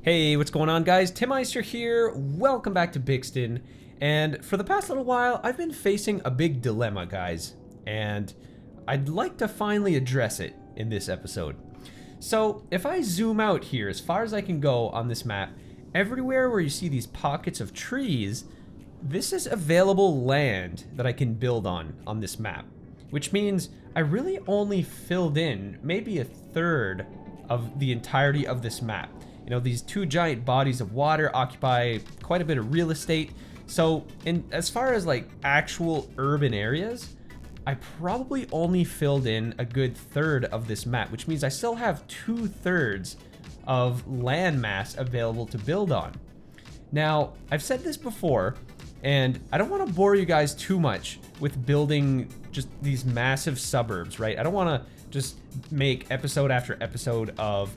Hey, what's going on, guys? Tim Eister here. Welcome back to Bixton. And for the past little while, I've been facing a big dilemma, guys. And I'd like to finally address it in this episode. So, if I zoom out here as far as I can go on this map, everywhere where you see these pockets of trees, this is available land that I can build on this map. Which means I really only filled in maybe a third of the entirety of this map. You know, these two giant bodies of water occupy quite a bit of real estate. So, as far as like actual urban areas, I probably only filled in a good third of this map, which means I still have 2/3 of land mass available to build on. Now, I've said this before, and I don't want to bore you guys too much with building just these massive suburbs, right? I don't want to just make episode after episode of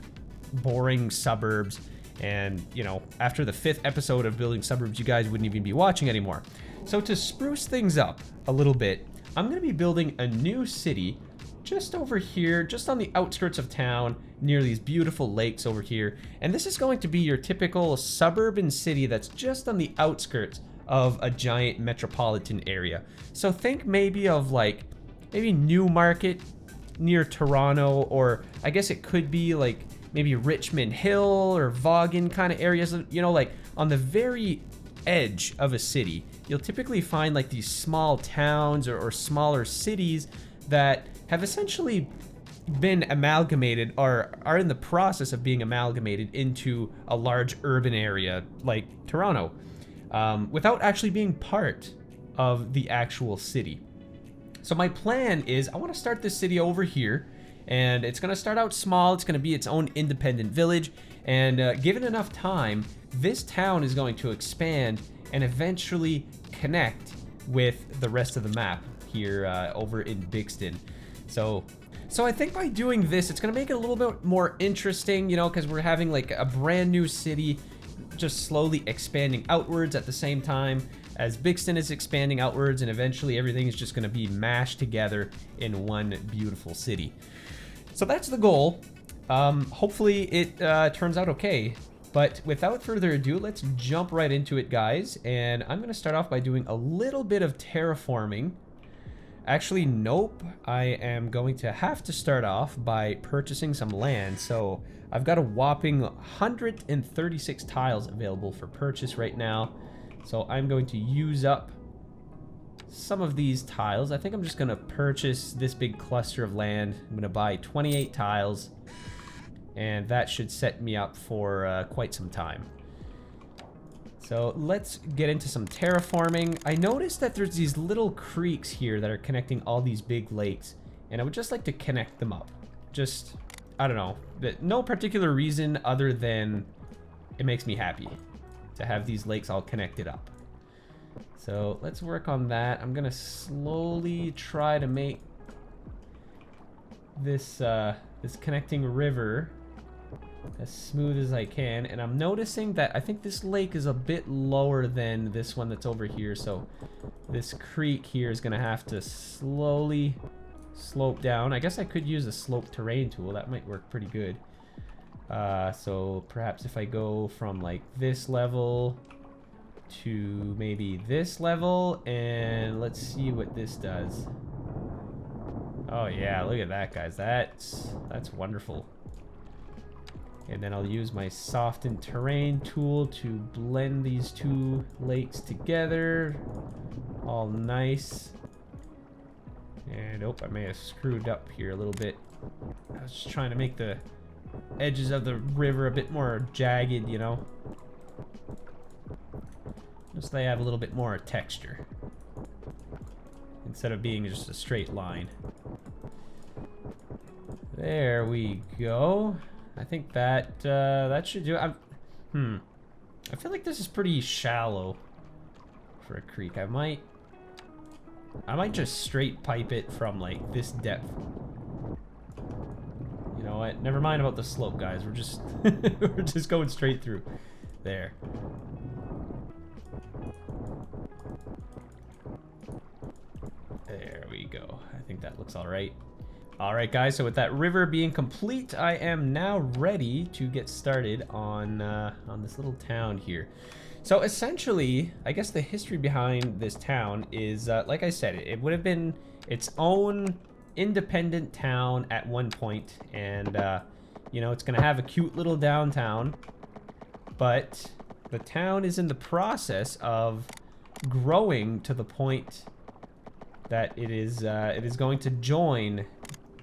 boring suburbs, and you know, after the 5th episode of building suburbs, you guys wouldn't even be watching anymore. So to spruce things up a little bit, I'm going to be building a new city just over here, just on the outskirts of town, near these beautiful lakes over here. And this is going to be your typical suburban city that's just on the outskirts of a giant metropolitan area. So think maybe of like maybe Newmarket near Toronto, or I guess it could be like maybe Richmond Hill or Vaughan kind of areas, you know, like on the very edge of a city. You'll typically find like these small towns or smaller cities that have essentially been amalgamated or are in the process of being amalgamated into a large urban area like Toronto, without actually being part of the actual city. So my plan is I want to start this city over here. And it's going to start out small. It's going to be its own independent village. And given enough time, this town is going to expand and eventually connect with the rest of the map here over in Bixton. So I think by doing this, it's going to make it a little bit more interesting, you know, because we're having like a brand new city just slowly expanding outwards at the same time as Bixton is expanding outwards, and eventually everything is just going to be mashed together in one beautiful city. So that's the goal. Hopefully it turns out okay. But without further ado, let's jump right into it, guys. And I'm going to start off by doing a little bit of terraforming. Actually, nope. I am going to have to start off by purchasing some land. So I've got a whopping 136 tiles available for purchase right now. So I'm going to use up some of these tiles. I think I'm just going to purchase this big cluster of land. I'm going to buy 28 tiles, and that should set me up for quite some time. So let's get into some terraforming. I noticed that there's these little creeks here that are connecting all these big lakes, and I would just like to connect them up. Just, I don't know, no particular reason other than it makes me happy to have these lakes all connected up. So let's work on that. I'm gonna slowly try to make this this connecting river as smooth as I can. And I'm noticing that I think this lake is a bit lower than this one that's over here. So this creek here is gonna have to slowly slope down. I guess I could use a slope terrain tool. That might work pretty good. So perhaps if I go from like this level to maybe this level, and let's see what this does. Oh yeah, look at that, guys. That's wonderful. And then I'll use my soften terrain tool to blend these two lakes together. All nice. And oh, I may have screwed up here a little bit. I was just trying to make the edges of the river a bit more jagged, you know. Just so they have a little bit more texture instead of being just a straight line. There we go. I think that that should do it. I feel like this is pretty shallow for a creek. I might just straight pipe it from like this depth. You know what? Never mind about the slope, guys. We're just we're just going straight through. There. There we go. I think that looks all right. All right, guys, so with that river being complete, I am now ready to get started on this little town here. So essentially, I guess the history behind this town is, like I said, it would have been its own independent town at one point, and, you know, it's going to have a cute little downtown, but the town is in the process of growing to the point that it is going to join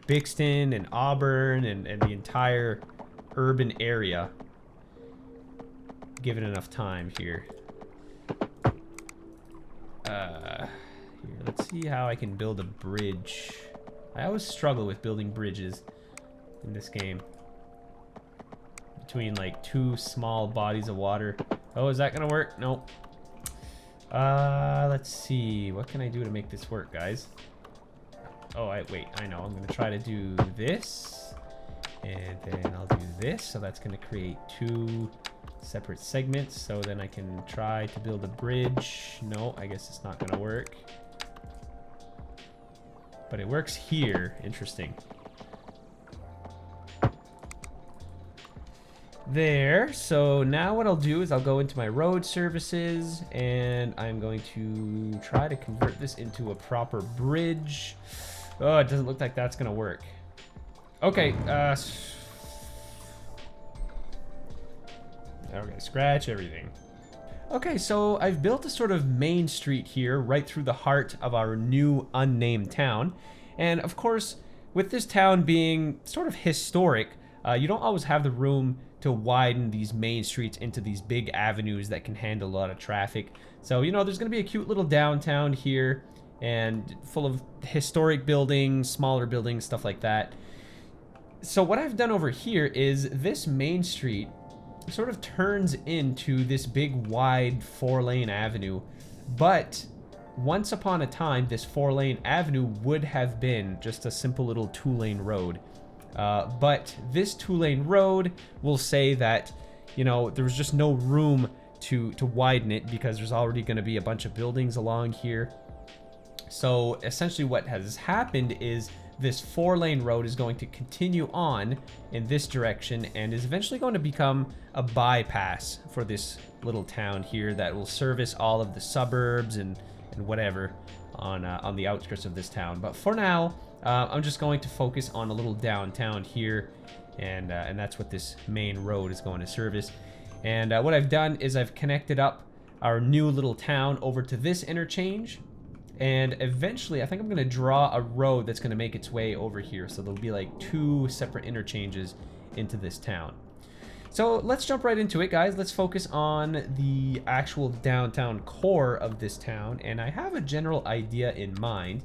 Bixton and Auburn and the entire urban area, given enough time here. Here, let's see how I can build a bridge. I always struggle with building bridges in this game. Between like two small bodies of water. Oh, is that gonna work? Nope. Let's see. What can I do to make this work, guys? Oh, wait, I know. I'm going to try to do this, and then I'll do this. So that's going to create two separate segments. So then I can try to build a bridge. No, I guess it's not going to work. But it works here. Interesting. There. So now what I'll do is I'll go into my road services, and I'm going to try to convert this into a proper bridge. Oh, it doesn't look like that's gonna work. Okay, okay, scratch everything. Okay, so I've built a sort of main street here right through the heart of our new unnamed town. And of course, with this town being sort of historic, you don't always have the room to widen these main streets into these big avenues that can handle a lot of traffic. So, you know, there's gonna be a cute little downtown here, and full of historic buildings, smaller buildings, stuff like that. So what I've done over here is this main street sort of turns into this big wide 4-lane avenue, but once upon a time this 4-lane avenue would have been just a simple little 2-lane road. But this 2-lane road will say that, you know, there was just no room to widen it because there's already going to be a bunch of buildings along here. So essentially what has happened is this 4-lane road is going to continue on in this direction and is eventually going to become a bypass for this little town here that will service all of the suburbs and whatever on the outskirts of this town. But for now, I'm just going to focus on a little downtown here, and that's what this main road is going to service. And what I've done is I've connected up our new little town over to this interchange. And eventually, I think I'm going to draw a road that's going to make its way over here. So there'll be like 2 separate interchanges into this town. So let's jump right into it, guys. Let's focus on the actual downtown core of this town. And I have a general idea in mind.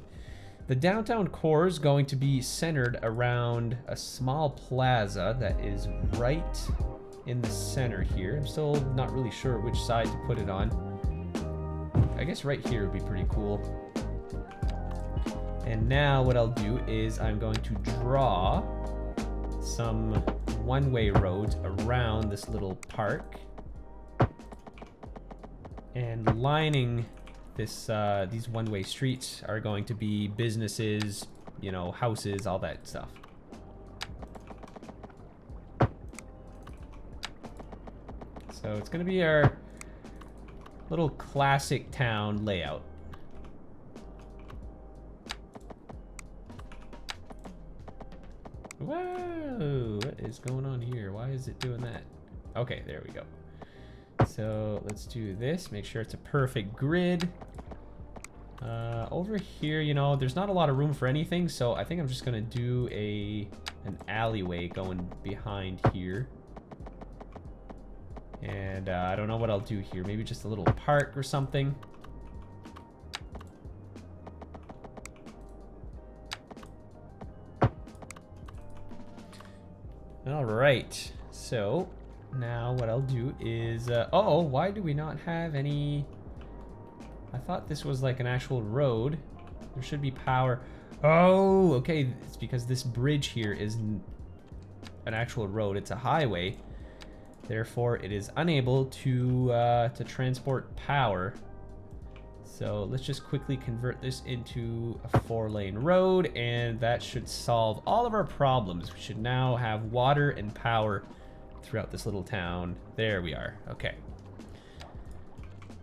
The downtown core is going to be centered around a small plaza that is right in the center here. I'm still not really sure which side to put it on. I guess right here would be pretty cool. And now what I'll do is I'm going to draw some one-way roads around this little park. And lining this these one-way streets are going to be businesses, you know, houses, all that stuff. So it's going to be our little classic town layout. Whoa, what is going on here? Why is it doing that? Okay, there we go. So let's do this, make sure it's a perfect grid. Over here, you know, there's not a lot of room for anything, so I think I'm just gonna do an alleyway going behind here. And I don't know what I'll do here. Maybe just a little park or something. All right. So now what I'll do is, oh, why do we not have any? I thought this was like an actual road. There should be power. Oh, okay. It's because this bridge here is an actual road. It's a highway. Therefore, it is unable to transport power. So let's just quickly convert this into a 4-lane road, and that should solve all of our problems. We should now have water and power throughout this little town. There we are. Okay.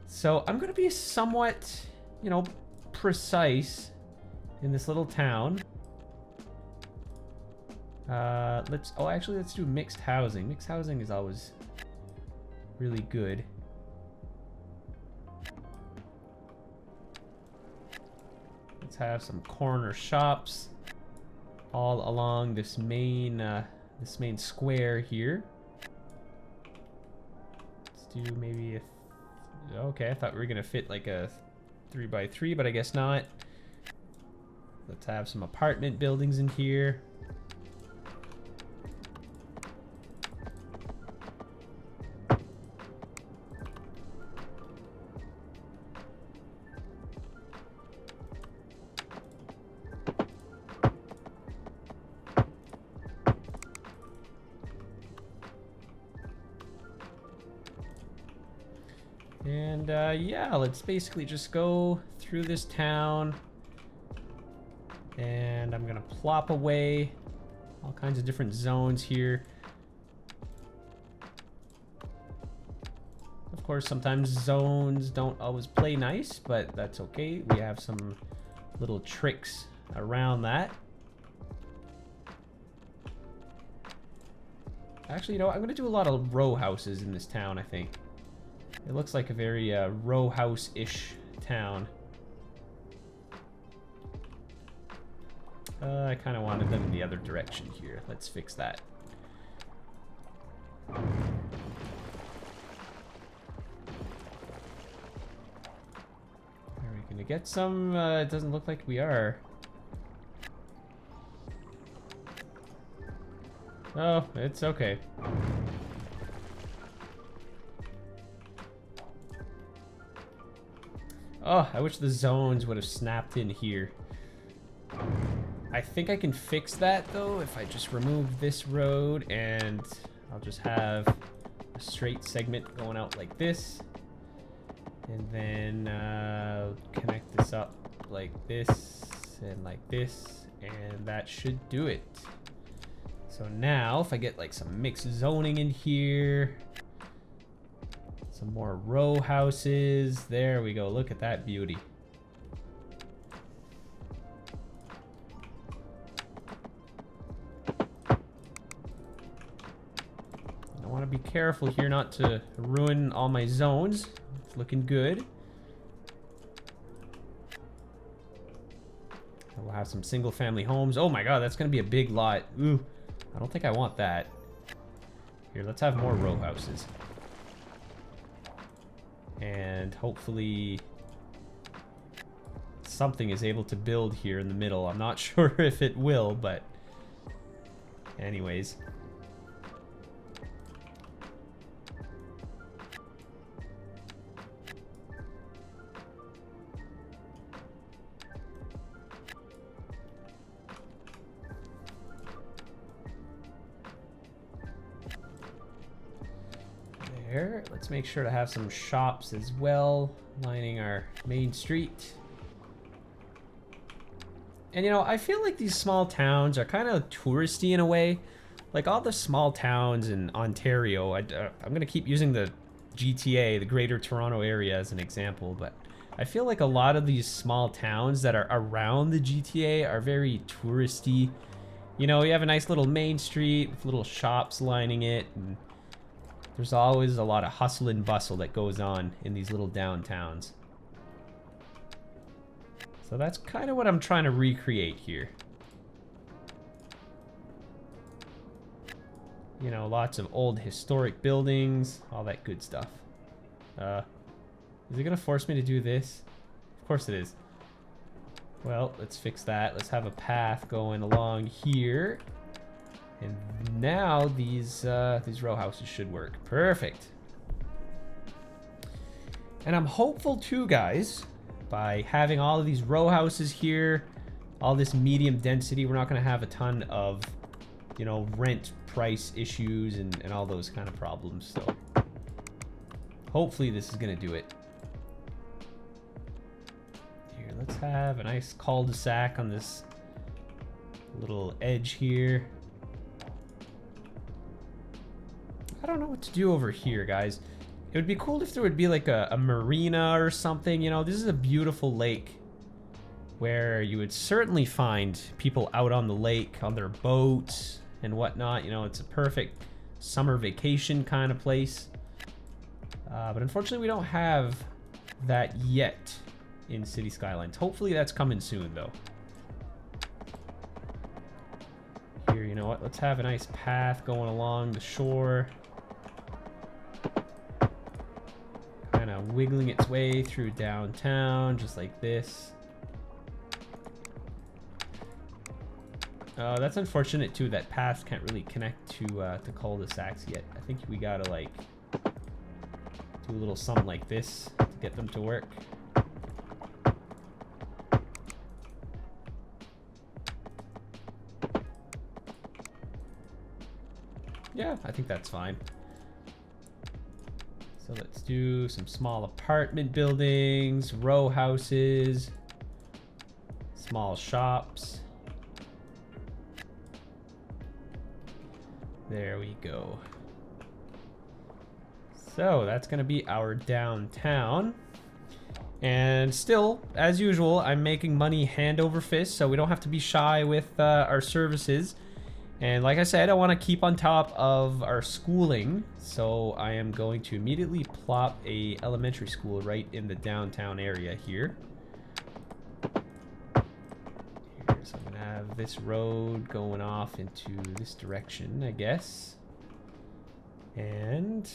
So I'm going to be somewhat, you know, precise in this little town. Let's do mixed housing. Mixed housing is always really good. Let's have some corner shops all along this main square here. Let's do maybe a okay, I thought we were gonna fit like a 3x3, but I guess not. Let's have some apartment buildings in here. And yeah, let's basically just go through this town, and I'm gonna plop away all kinds of different zones here. Of course, sometimes zones don't always play nice, but that's okay. We have some little tricks around that. Actually, you know, I'm gonna do a lot of row houses in this town, I think. It looks like a very row house-ish town. I kind of wanted them in the other direction here. Let's fix that. Are we gonna get some? It doesn't look like we are. Oh, it's okay. Oh, I wish the zones would have snapped in here. I think I can fix that though if I just remove this road, and I'll just have a straight segment going out like this, and then connect this up like this and like this, and that should do it. So now if I get like some mixed zoning in here, some more row houses. There we go. Look at that beauty. I want to be careful here not to ruin all my zones. It's looking good. We'll have some single family homes. Oh my god, that's going to be a big lot. Ooh, I don't think I want that. Here, let's have more row houses. And hopefully something is able to build here in the middle. I'm not sure if it will, but anyways. There. Let's make sure to have some shops as well, lining our main street. And you know, I feel like these small towns are kind of touristy in a way. Like all the small towns in Ontario, I'm gonna keep using the GTA, the Greater Toronto Area, as an example, but I feel like a lot of these small towns that are around the GTA are very touristy. You know, you have a nice little main street with little shops lining it, and there's always a lot of hustle and bustle that goes on in these little downtowns. So that's kind of what I'm trying to recreate here. You know, lots of old historic buildings, all that good stuff. Is it gonna force me to do this? Of course it is. Well, let's fix that. Let's have a path going along here. And now these row houses should work. Perfect. And I'm hopeful too, guys, by having all of these row houses here, all this medium density, we're not going to have a ton of, you know, rent price issues and all those kind of problems. So hopefully this is going to do it. have a nice cul-de-sac on this little edge here. I don't know what to do over here, guys. It would be cool if there would be like a marina or something. You know, this is a beautiful lake where you would certainly find people out on the lake on their boats and whatnot. You know, it's a perfect summer vacation kind of place. But unfortunately, we don't have that yet in City Skylines. Hopefully that's coming soon, though. Here, you know what? Let's have a nice path going along the shore. Kind of wiggling its way through downtown, just like this. That's unfortunate, too. That path can't really connect to cul-de-sacs yet. I think we gotta, like, do a little something like this to get them to work. Yeah, I think that's fine. So let's do some small apartment buildings, row houses, small shops. There we go. So that's going to be our downtown. And still, as usual, I'm making money hand over fist, so we don't have to be shy with our services. And like I said, I want to keep on top of our schooling, so I am going to immediately plop a elementary school right in the downtown area here. So I'm going to have this road going off into this direction, I guess. And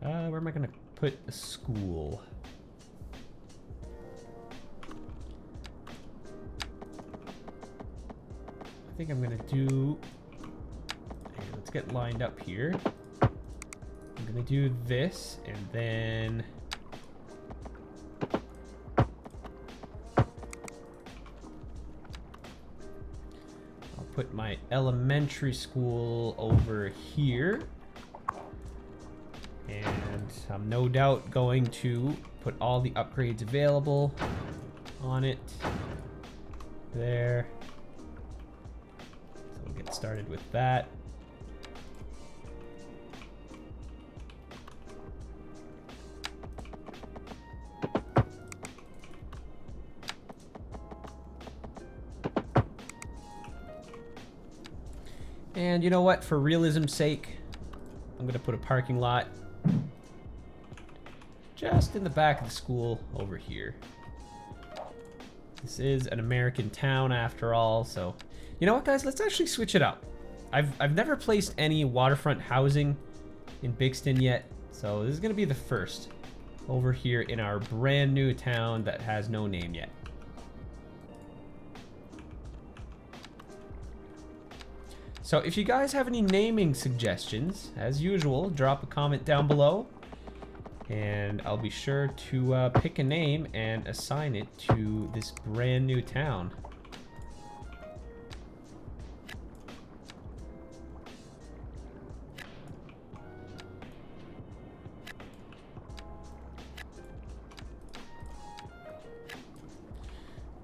where am I going to put a school? I think I'm going to do... Okay, let's get lined up here. I'm going to do this, and then... put my elementary school over here, and I'm no doubt going to put all the upgrades available on it there. So we'll get started with that. And you know what? For realism's sake, I'm going to put a parking lot just in the back of the school over here. This is an American town after all, so... You know what, guys? Let's actually switch it up. I've never placed any waterfront housing in Bixton yet, so this is going to be the first over here in our brand new town that has no name yet. So if you guys have any naming suggestions, as usual, drop a comment down below, and I'll be sure to pick a name and assign it to this brand new town.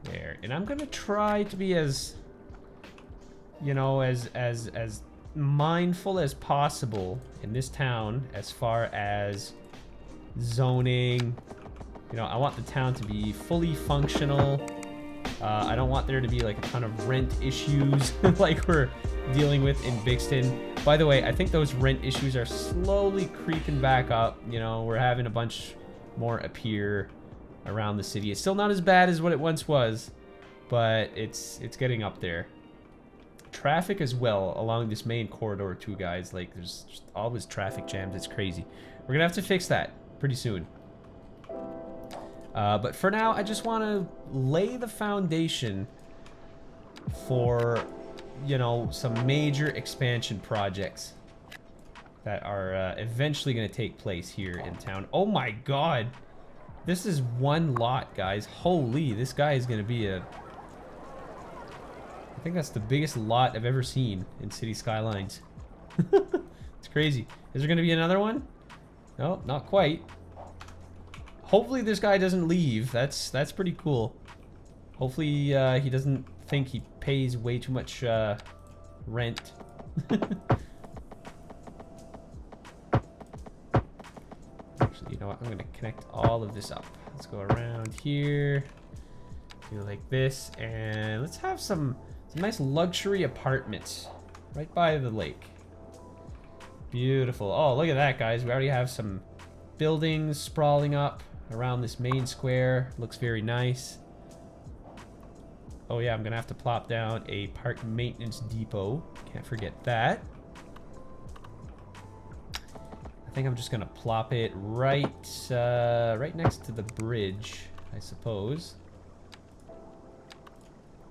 There, and I'm gonna try to be as, you know, as mindful as possible in this town as far as zoning. You know, I want the town to be fully functional. I don't want there to be like a ton of rent issues like we're dealing with in Bixton. By the way, I think those rent issues are slowly creeping back up. You know, we're having a bunch more appear around the city. It's still not as bad as what it once was, but it's getting up there. Traffic as well along this main corridor too, guys. Like, there's just always traffic jams. It's crazy. We're gonna have to fix that pretty soon. But for now, I just want to lay the foundation for, you know, some major expansion projects that are eventually going to take place here in town. Oh my god, this is one lot, guys. Holy, this guy is going to be a... I think that's the biggest lot I've ever seen in City Skylines. It's crazy. Is there going to be another one? No, not quite. Hopefully this guy doesn't leave. That's pretty cool. Hopefully he doesn't think he pays way too much rent. Actually, you know what? I'm gonna connect all of this up. Let's go around here, do like this, and let's have some nice luxury apartments right by the lake. Beautiful. Oh, look at that, guys. We already have some buildings sprawling up around this main square. Looks very nice. Oh yeah, I'm gonna have to plop down a park maintenance depot. Can't forget that. I think I'm just gonna plop it right next to the bridge, I suppose.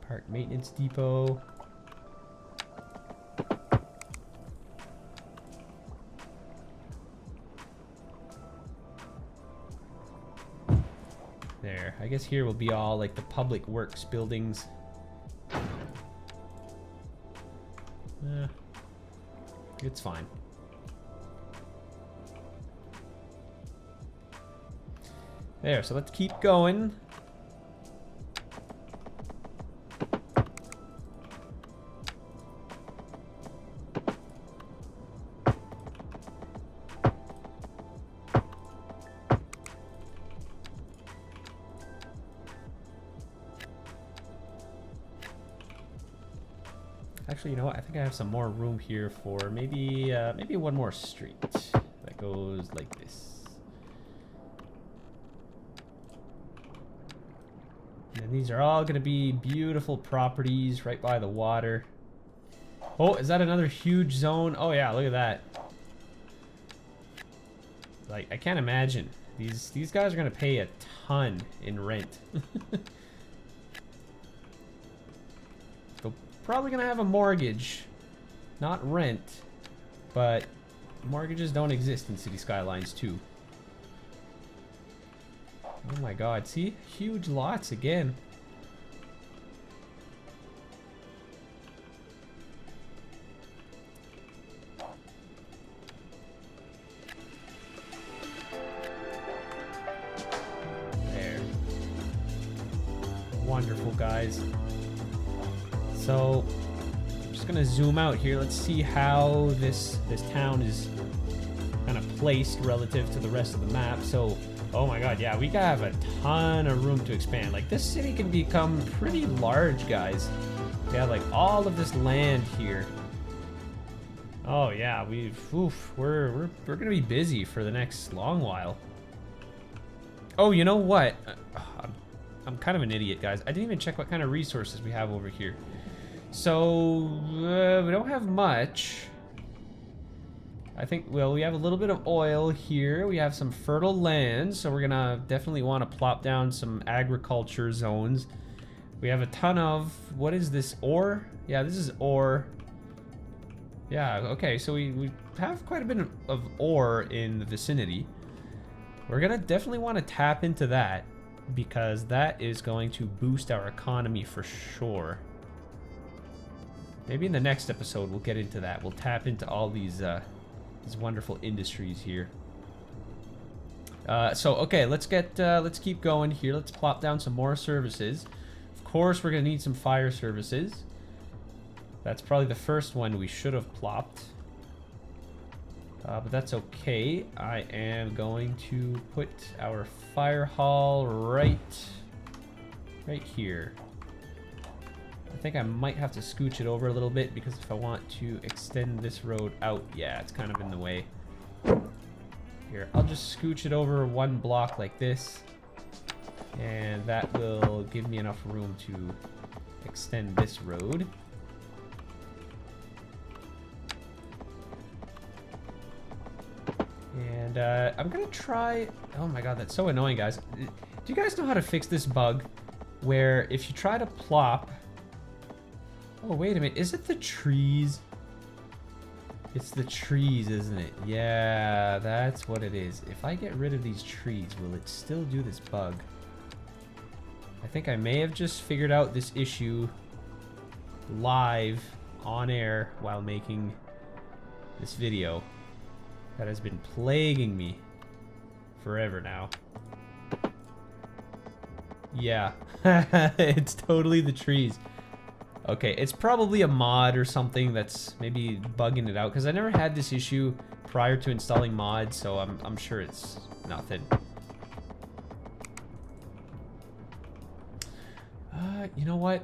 Park maintenance depot. There. I guess here will be all like the public works buildings. It's fine. There, so let's keep going. Actually, you know what? I think I have some more room here for maybe one more street that goes like this. And these are all going to be beautiful properties right by the water. Oh, is that another huge zone? Oh yeah, look at that. Like, I can't imagine. These guys are going to pay a ton in rent. They're probably going to have a mortgage. Not rent, but mortgages don't exist in City Skylines 2. Oh my god, see? Huge lots again. There. Wonderful, guys. So, I'm just gonna zoom out here. Let's see how this town is kind of placed relative to the rest of the map. So, oh my god, yeah, we have a ton of room to expand. Like, this city can become pretty large, guys. We have like all of this land here. Oh yeah, we're gonna be busy for the next long while. Oh, you know what? I'm kind of an idiot, guys. I didn't even check what kind of resources we have over here. So we don't have much. I think, well, we have a little bit of oil here. We have some fertile land, so we're gonna definitely want to plop down some agriculture zones. We have a ton of, what is this, ore? Yeah, this is ore. Yeah, okay, so we have quite a bit of ore in the vicinity. We're gonna definitely want to tap into that, because that is going to boost our economy for sure. Maybe in the next episode we'll get into that. We'll tap into all these wonderful industries here. So okay, let's keep going here. Let's plop down some more services. Of course, we're gonna need some fire services. That's probably the first one we should have plopped. But that's okay. I am going to put our fire hall right here. I think I might have to scooch it over a little bit, because if I want to extend this road out, yeah, it's kind of in the way. Here, I'll just scooch it over one block like this, and that will give me enough room to extend this road. And I'm gonna try, oh my god, that's so annoying, guys. Do you guys know how to fix this bug where if you try to plop, oh, wait a minute. Is it the trees? It's the trees, isn't it? Yeah, that's what it is. If I get rid of these trees, will it still do this bug? I think I may have just figured out this issue live on air while making this video that has been plaguing me forever now. Yeah, it's totally the trees. Okay, it's probably a mod or something that's maybe bugging it out, because I never had this issue prior to installing mods, so I'm sure it's nothing. You know what?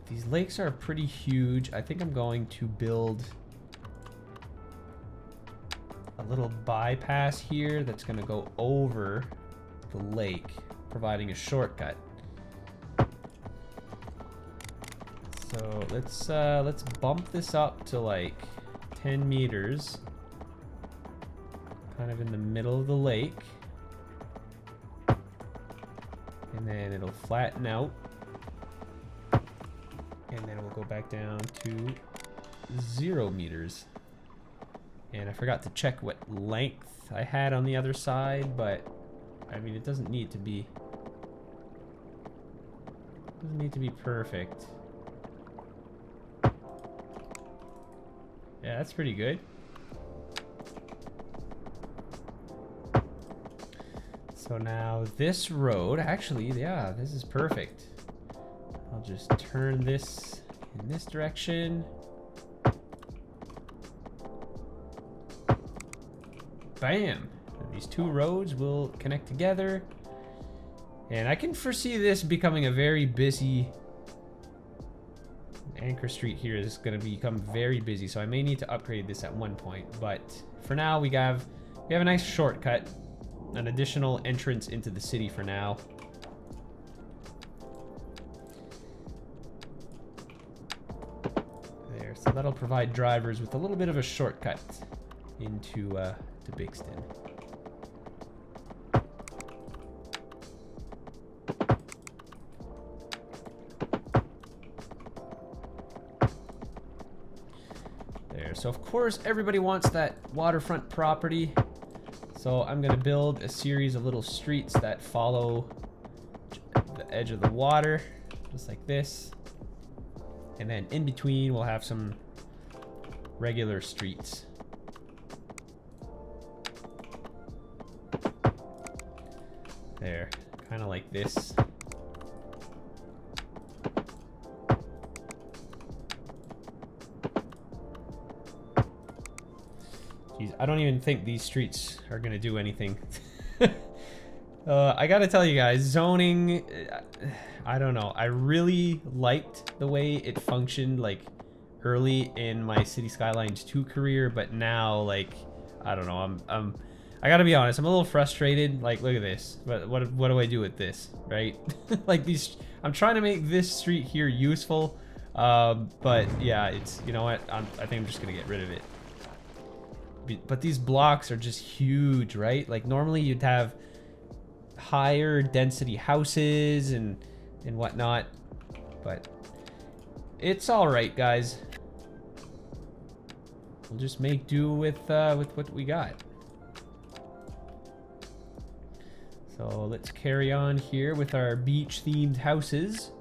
These lakes are pretty huge. I think I'm going to build a little bypass here that's going to go over the lake, providing a shortcut. So let's bump this up to like 10 meters, kind of in the middle of the lake, and then it'll flatten out, and then we'll go back down to 0 meters. And I forgot to check what length I had on the other side, but I mean, it doesn't need to be perfect. Yeah, that's pretty good. So now this road, actually, yeah, this is perfect. I'll just turn this in this direction. Bam! And these two roads will connect together. And I can foresee this becoming a very busy... Anchor Street here is going to become very busy, so I may need to upgrade this at one point. But for now, we have a nice shortcut, an additional entrance into the city for now. There, so that'll provide drivers with a little bit of a shortcut into to Bixton. So of course everybody wants that waterfront property, so I'm gonna build a series of little streets that follow the edge of the water, just like this, and then in between we'll have some regular streets. There, kind of like this. I don't even think these streets are gonna do anything. I gotta tell you guys, zoning, I don't know. I really liked the way it functioned like early in my City Skylines 2 career, but now, like, I don't know. I gotta be honest, I'm a little frustrated. Like, look at this. What do I do with this, right? Like these, I'm trying to make this street here useful, but yeah, it's, you know what? I think I'm just gonna get rid of it. But these blocks are just huge, right? Like normally you'd have higher density houses and whatnot, but it's all right, guys. We'll just make do with what we got. So let's carry on here with our beach-themed houses.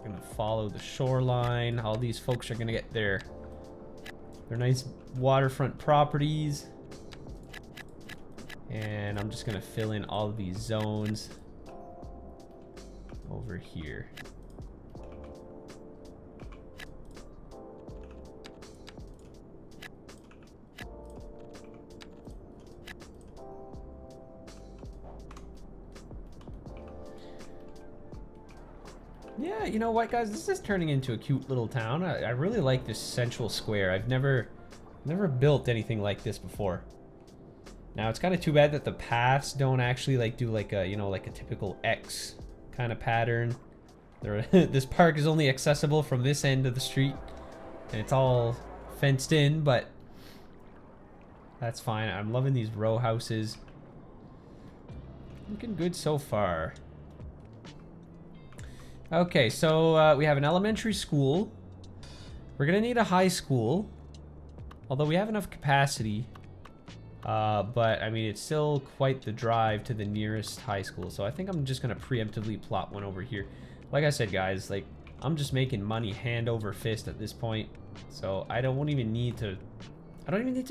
Gonna follow the shoreline. All these folks are gonna get their nice waterfront properties, and I'm just gonna fill in all of these zones over here. Yeah, you know what, guys? This is turning into a cute little town. I really like this central square. I've never built anything like this before. Now, it's kind of too bad that the paths don't actually like do like a, you know, like a typical X kind of pattern. This park is only accessible from this end of the street, and it's all fenced in, but that's fine. I'm loving these row houses. Looking good so far. Okay, so we have an elementary school. We're gonna need a high school, although we have enough capacity. But I mean, it's still quite the drive to the nearest high school. So I think I'm just gonna preemptively plot one over here. Like I said, guys, like I'm just making money hand over fist at this point. So I don't even need to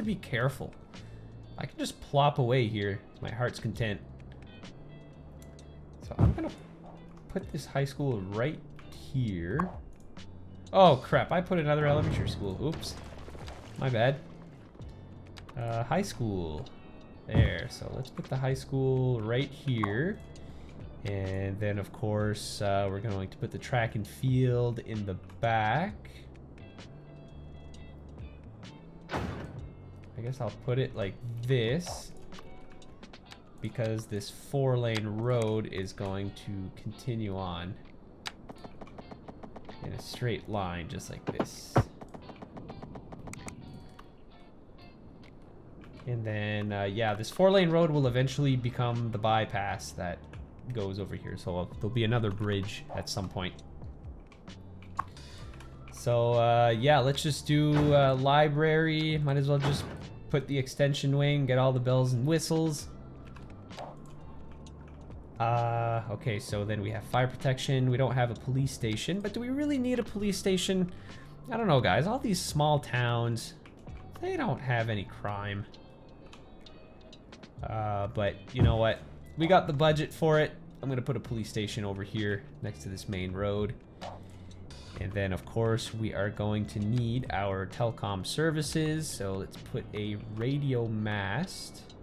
be careful. I can just plop away here to my heart's content. So I'm gonna put this high school right here. Oh crap, I put another elementary school. Oops. My bad. High school. There, so let's put the high school right here. And then of course, we're going to put the track and field in the back. I guess I'll put it like this, because this 4-lane road is going to continue on in a straight line, just like this. And then, yeah, this 4-lane road will eventually become the bypass that goes over here. So there'll be another bridge at some point. So, yeah, let's just do library. Might as well just put the extension wing, get all the bells and whistles. Okay, so then we have fire protection. We don't have a police station, but do we really need a police station? I don't know, guys. All these small towns, they don't have any crime. But you know what? We got the budget for it. I'm gonna put a police station over here next to this main road. And then, of course, we are going to need our telecom services. So let's put a radio mast.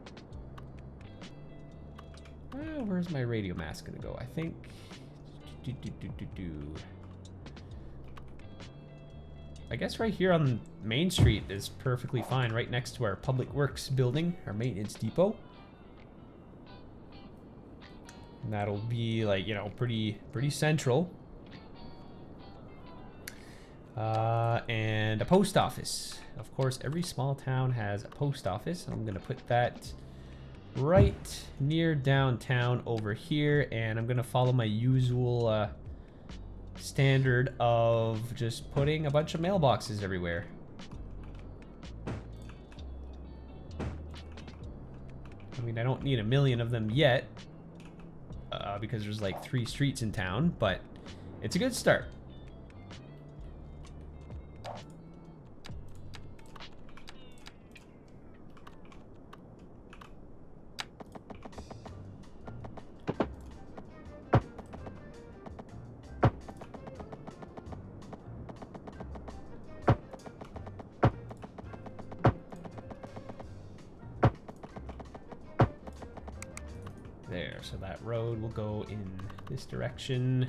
Where's my radio mast gonna go? I think... I guess right here on Main Street is perfectly fine, right next to our Public Works building, our maintenance depot. And that'll be, like, you know, pretty central. And a post office. Of course, every small town has a post office. I'm gonna put that right near downtown over here, and I'm gonna follow my usual standard of just putting a bunch of mailboxes everywhere. I mean, I don't need a million of them yet, because there's like 3 streets in town, but it's a good start. There, so that road will go in this direction.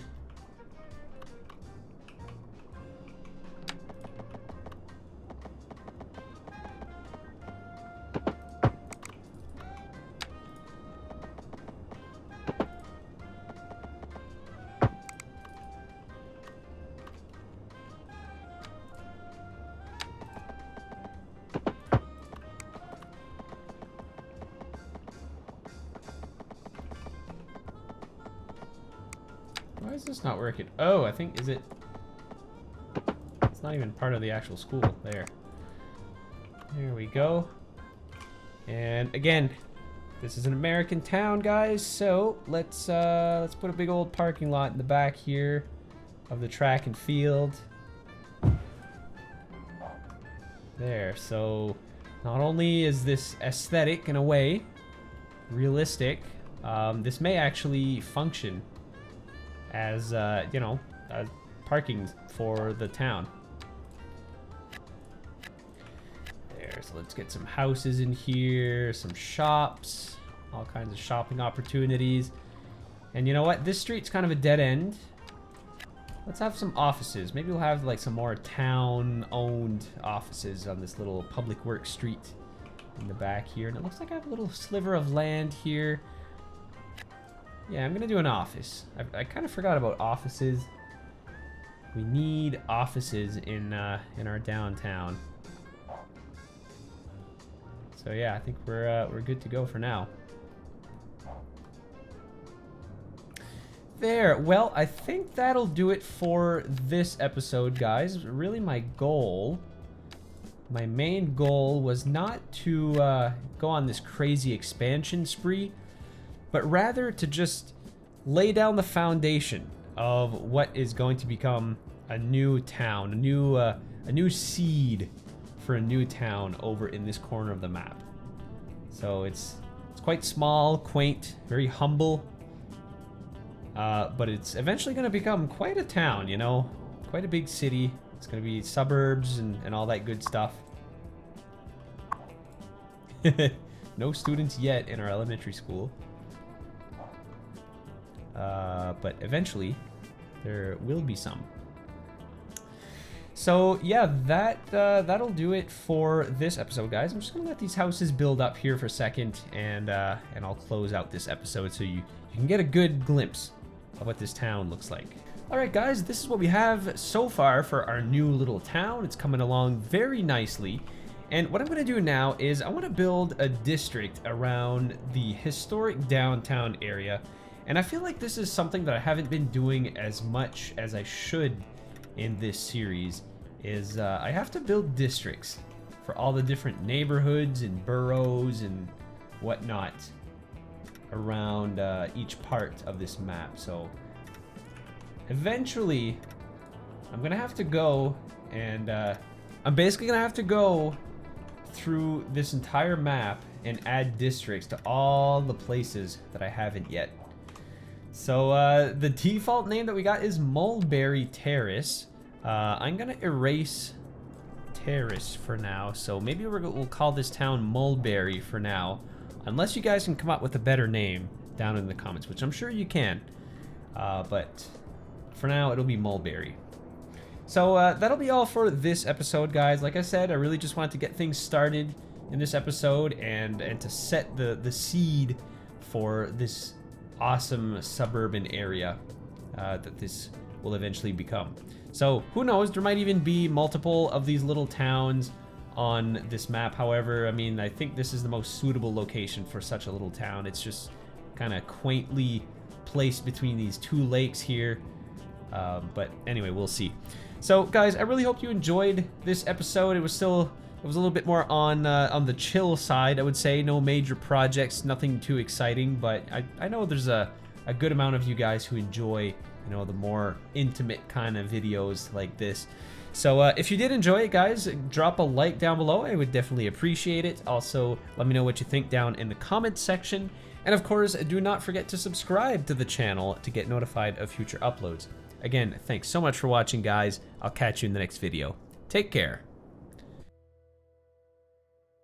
Why is this not working? Oh, I think, is it? It's not even part of the actual school. There. There we go. And again, this is an American town, guys. So let's put a big old parking lot in the back here of the track and field. There. So not only is this aesthetic in a way, realistic, this may actually function as, you know, parking for the town. There, so let's get some houses in here, some shops, all kinds of shopping opportunities. And you know what? This street's kind of a dead end. Let's have some offices. Maybe we'll have like some more town-owned offices on this little public works street in the back here. And it looks like I have a little sliver of land here. Yeah, I'm gonna do an office. I kind of forgot about offices. We need offices in our downtown. So yeah, I think we're good to go for now. There. Well, I think that'll do it for this episode, guys. Really, my main goal was not to go on this crazy expansion spree, but rather to just lay down the foundation of what is going to become a new town, a new seed for a new town over in this corner of the map. So it's quite small, quaint, very humble. But it's eventually going to become quite a town, you know, quite a big city. It's going to be suburbs and all that good stuff. No students yet in our elementary school. But eventually there will be some. So yeah, that'll do it for this episode, guys. I'm just gonna let these houses build up here for a second, and I'll close out this episode so you can get a good glimpse of what this town looks like. All right, guys, this is what we have so far for our new little town. It's coming along very nicely. And what I'm gonna do now is I wanna build a district around the historic downtown area. And I feel like this is something that I haven't been doing as much as I should in this series, is I have to build districts for all the different neighborhoods and boroughs and whatnot around each part of this map. So eventually I'm gonna have to go and I'm basically gonna have to go through this entire map and add districts to all the places that I haven't yet. So the default name that we got is Mulberry Terrace. I'm gonna erase Terrace for now, so maybe we'll call this town Mulberry for now, unless you guys can come up with a better name down in the comments, which I'm sure you can. But for now, it'll be Mulberry. So that'll be all for this episode, guys. Like I said, I really just wanted to get things started in this episode and to set the seed for this awesome suburban area that this will eventually become. So who knows, there might even be multiple of these little towns on this map. However, I mean, I think this is the most suitable location for such a little town. It's just kind of quaintly placed between these two lakes here. But anyway, we'll see. So guys, I really hope you enjoyed this episode. It was a little bit more on the chill side, I would say. No major projects, nothing too exciting, but I know there's a good amount of you guys who enjoy, you know, the more intimate kind of videos like this. So if you did enjoy it, guys, drop a like down below. I would definitely appreciate it. Also, let me know what you think down in the comments section. And of course, do not forget to subscribe to the channel to get notified of future uploads. Again, thanks so much for watching, guys. I'll catch you in the next video. Take care.